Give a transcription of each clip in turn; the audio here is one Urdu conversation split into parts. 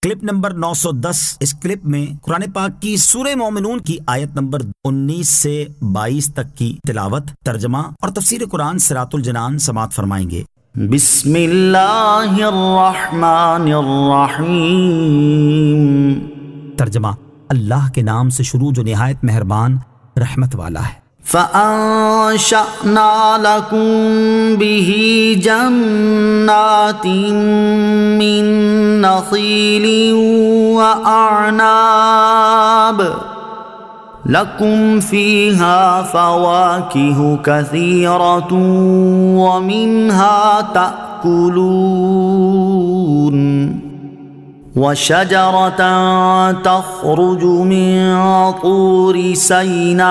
Clip number 910۔ اس کلپ میں قرآن پاک کی سورہ مومنون کی آیت نمبر 19 سے 22 تک کی تلاوت، ترجمہ اور تفسیر قرآن صراط الجنان سماعت فرمائیں گے۔ بسم اللہ الرحمن الرحیم۔ ترجمہ: اللہ کے نام سے شروع جو نہایت مہربان رحمت والا ہے۔ فَأَنشَأْنَا لَكُم بِهِ جَنَّاتٍ مِّن نَّخِيلٍ وَأَعْنَابٍ لَكُمْ فِيهَا فَوَاكِهُ كَثِيرَةٌ وَمِنْهَا تَأْكُلُونَ وَشَجَرَةً تَخْرُجُ مِن طُورِ سَيْنَاءَ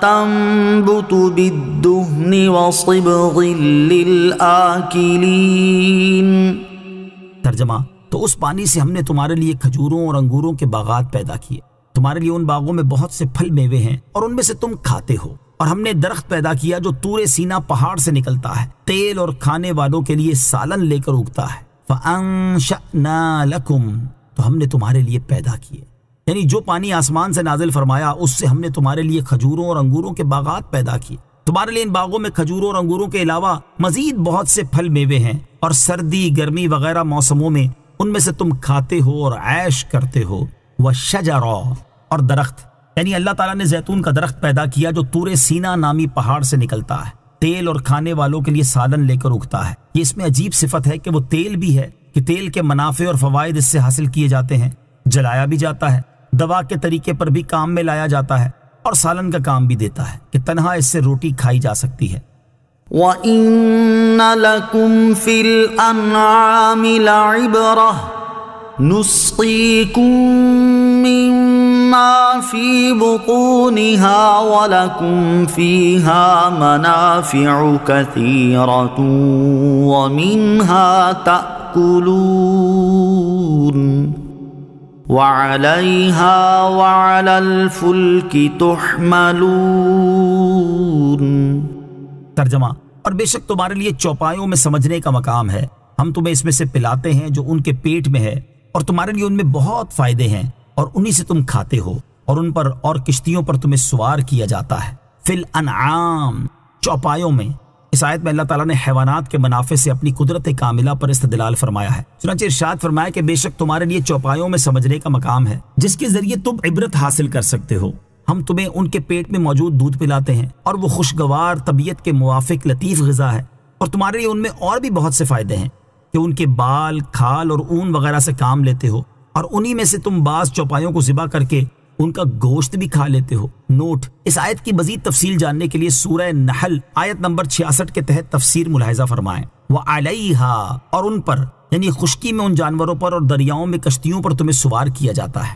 تَنبُتُ بِالدُّهْنِ وَصِبْغٍ لِّلْآكِلِينَ۔ ترجمہ: تو اس پانی سے ہم نے تمہارے لیے کھجوروں اور انگوروں کے باغات پیدا کیے، تمہارے لیے ان باغوں میں بہت سے پھل میوے ہیں اور ان میں سے تم کھاتے ہو، اور ہم نے درخت پیدا کیا جو طور سینا پہاڑ سے نکلتا ہے، تیل اور کھانے والوں کے لیے سالن لے کر اگتا ہے۔ فَأَنشَأْنَا لَكُمْ، تو ہم نے تمہارے لیے پیدا کیے، یعنی جو پانی آسمان سے نازل فرمایا اس سے ہم نے تمہارے لیے کھجوروں اور انگوروں کے باغات پیدا کیے۔ تمہارے لیے ان باغوں میں کھجوروں اور انگوروں کے علاوہ مزید بہت سے پھل میوے ہیں، اور سردی گرمی وغیرہ موسموں میں ان میں سے تم کھاتے ہو اور عیش کرتے ہو۔ وَشَجَرَةً، اور درخت، یعنی اللہ تعالیٰ نے زیتون کا درخت پیدا کیا جو طور سینا نامی پہاڑ سے نکلتا ہے، تیل اور کھانے والوں کے لیے سالن لے کر اگتا ہے۔ یہ اس میں عجیب صفت ہے کہ وہ تیل بھی ہے کہ تیل کے منافع اور فوائد اس سے حاصل کیے جاتے ہیں، جلایا بھی جاتا ہے، دوا کے طریقے پر بھی کام میں لایا جاتا ہے، اور سالن کا کام بھی دیتا ہے کہ تنہا اس سے روٹی کھائی جا سکتی ہے۔ وَإِنَّ لَكُمْ فِي الْأَنْعَامِ لَعِبْرَةً نُسْقِيكُم مِّمَّا فِي بُطُونِهَا وَلَكُمْ فِيهَا مَنَافِعُ كَثِيرَةٌ وَمِنْهَا تَأْكُلُونَ وَعَلَيْهَا وَعَلَى الْفُلْكِ تُحْمَلُونَ۔ ترجمہ: اور بے شک تمہارے لیے چوپایوں میں سمجھنے کا مقام ہے، ہم تمہیں اس میں سے پلاتے ہیں جو ان کے پیٹ میں ہے، اور تمہارے لیے ان میں بہت فائدے ہیں، اور انہی سے تم کھاتے ہو، اور ان پر اور کشتیوں پر تمہیں سوار کیا جاتا ہے۔ فی الانعام، چوپایوں میں۔ اس آیت میں اللہ تعالیٰ نے حیوانات کے منافع سے اپنی قدرت کاملہ پر استدلال فرمایا ہے، چنانچہ ارشاد فرمایا کہ بے شک تمہارے لیے چوپایوں میں سمجھنے کا مقام ہے جس کے ذریعے تم عبرت حاصل کر سکتے ہو۔ ہم تمہیں ان کے پیٹ میں موجود دودھ پلاتے ہیں، اور وہ خوشگوار طبیعت کے موافق لطیف غذا ہے، اور تمہارے لیے ان میں اور بھی بہت سے فائدے ہیں کہ ان کے بال، کھال اور اون وغیرہ سے کام لیتے ہو، اور انہی میں سے تم بعض چوپایوں کو ذبح کر کے ان کا گوشت بھی کھا لیتے ہو۔ نوٹ: اس آیت کی مزید تفصیل جاننے کے لیے سورہ نحل آیت نمبر 66 کے تحت تفسیر ملاحظہ فرمائیں۔ وَعَلَيْهَا، اور ان پر، یعنی خشکی میں ان جانوروں پر اور دریاؤں میں کشتیوں پر تمہیں سوار کیا جاتا ہے۔